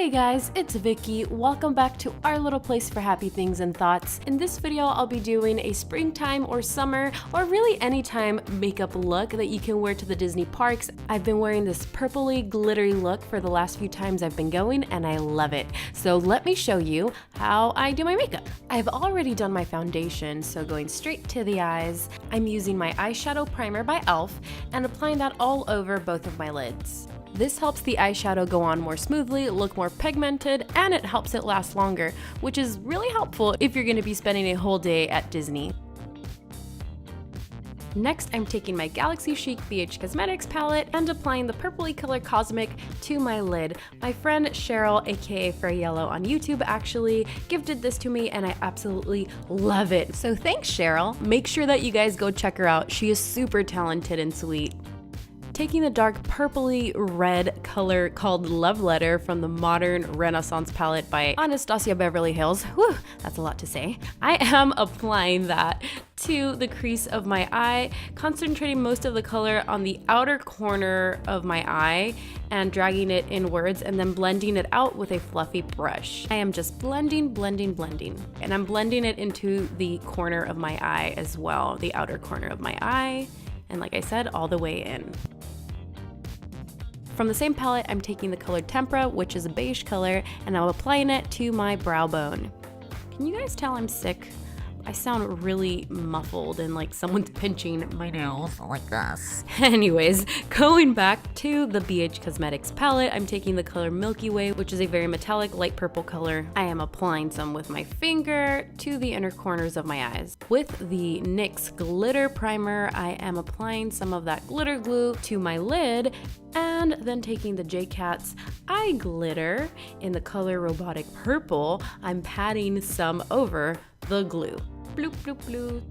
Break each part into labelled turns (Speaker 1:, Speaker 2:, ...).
Speaker 1: Hey guys, it's Vicky. Welcome back to our little place for happy things and thoughts. In this video, I'll be doing a springtime or summer or really anytime makeup look that you can wear to the Disney parks. I've been wearing this purpley glittery look for the last few times I've been going and I love it. So let me show you how I do my makeup. I've already done my foundation, so going straight to the eyes, I'm using my eyeshadow primer by e.l.f. and applying that all over both of my lids. This helps the eyeshadow go on more smoothly, look more pigmented, and it helps it last longer, which is really helpful if you're going to be spending a whole day at Disney. Next, I'm taking my Galaxy Chic BH Cosmetics palette and applying the purpley color Cosmic to my lid. My friend Cheryl, aka Fair Yellow on YouTube, actually gifted this to me and I absolutely love it. So thanks, Cheryl. Make sure that you guys go check her out. She is super talented and sweet. Taking the dark purpley red color called Love Letter from the Modern Renaissance palette by Anastasia Beverly Hills. Whew, that's a lot to say. I am applying that to the crease of my eye, concentrating most of the color on the outer corner of my eye and dragging it inwards and then blending it out with a fluffy brush. I am just blending, and I'm blending it into the corner of my eye as well, the outer corner of my eye, and like I said, all the way in. From the same palette, I'm taking the color Tempera, which is a beige color, and I'm applying it to my brow bone. Can you guys tell I'm sick? I sound really muffled and like someone's pinching my nose like this. Anyways, going back to the BH Cosmetics palette, I'm taking the color Milky Way, which is a very metallic light purple color. I am applying some with my finger to the inner corners of my eyes. With the NYX glitter primer, I am applying some of that glitter glue to my lid and then taking the J.Cat's eye glitter in the color Robotic purple, I'm patting some over the glue. Bloop, bloop, bloop.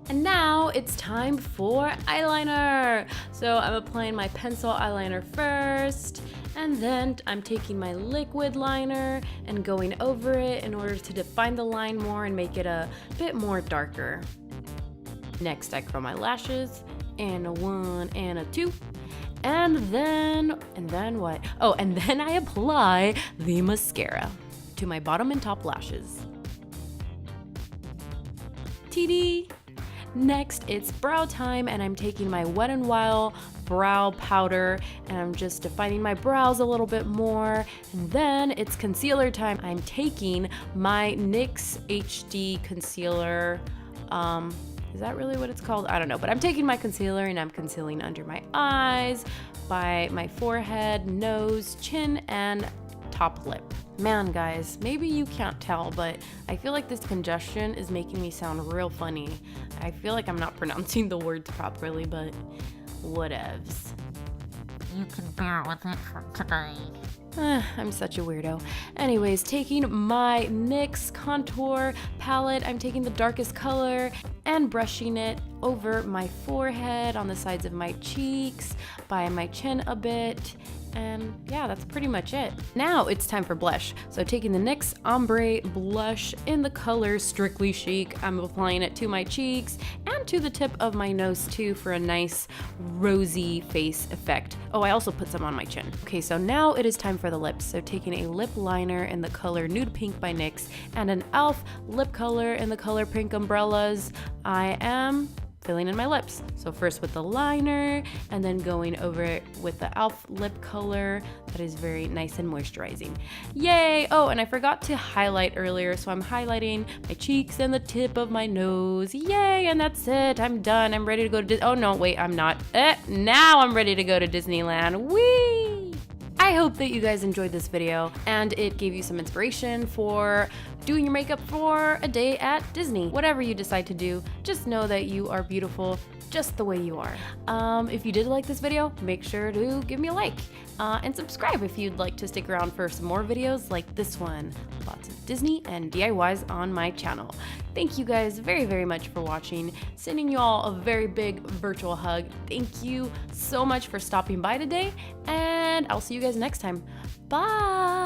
Speaker 1: And now it's time for eyeliner. So I'm applying my pencil eyeliner first, and then I'm taking my liquid liner and going over it in order to define the line more and make it a bit more darker. Next, I curl my lashes, and a 1 and a 2. And then what? Oh, and then I apply the mascara to my bottom and top lashes. TD! Next, it's brow time, and I'm taking my Wet n Wild brow powder, and I'm just defining my brows a little bit more. And then it's concealer time. I'm taking my NYX HD concealer. Is that really what it's called? I don't know, but I'm taking my concealer and I'm concealing under my eyes, by my forehead, nose, chin, and top lip. Man, guys, maybe you can't tell, but I feel like this congestion is making me sound real funny. I feel like I'm not pronouncing the words properly, but whatevs.
Speaker 2: You can bear with it for today.
Speaker 1: I'm such a weirdo. Anyways, taking my NYX contour palette, I'm taking the darkest color and brushing it over my forehead, on the sides of my cheeks, by my chin a bit, and yeah, that's pretty much it. Now it's time for blush. So taking the NYX Ombre blush in the color Strictly Chic, I'm applying it to my cheeks and to the tip of my nose too for a nice rosy face effect. Oh, I also put some on my chin. Okay, so now it is time for the lips. So taking a lip liner in the color Nude Pink by NYX and an e.l.f. lip color in the color Pink Umbrellas, I am filling in my lips. So first with the liner and then going over it with the e.l.f. lip color that is very nice and moisturizing. Yay! Oh, and I forgot to highlight earlier, so I'm highlighting my cheeks and the tip of my nose. Yay! And that's it. I'm done. I'm ready to go to oh no, wait, I'm not. Now I'm ready to go to Disneyland. Whee! I hope that you guys enjoyed this video and it gave you some inspiration for doing your makeup for a day at Disney. Whatever you decide to do, just know that you are beautiful just the way you are. If you did like this video, make sure to give me a like and subscribe if you'd like to stick around for some more videos like this one. Lots of Disney and DIYs on my channel. Thank you guys very, very much for watching. Sending you all a very big virtual hug. Thank you so much for stopping by today, and I'll see you guys next time. Bye!